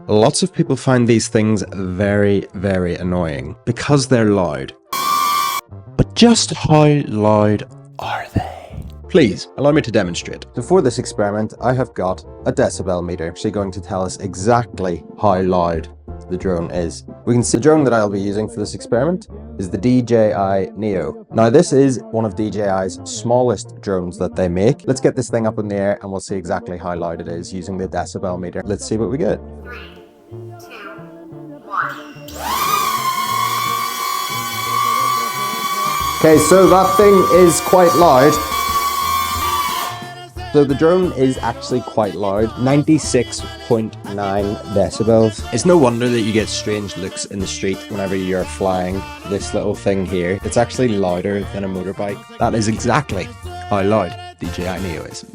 Lots of people find these things very, very annoying because they're loud. But just how loud are they? Please, allow me to demonstrate. So for this experiment, I have got a decibel meter, actually going to tell us exactly how loud the drone is. We can see the drone that I'll be using for this experiment is the DJI Neo. Now this is one of DJI's smallest drones that they make. Let's get this thing up in the air and we'll see exactly how loud it is using the decibel meter. Let's see what we get. 3, 2, 1. Okay, so that thing is quite loud. So the drone is actually quite loud, 96.9 decibels. It's no wonder that you get strange looks in the street whenever you're flying this little thing here. It's actually louder than a motorbike. That is exactly how loud DJI Neo is.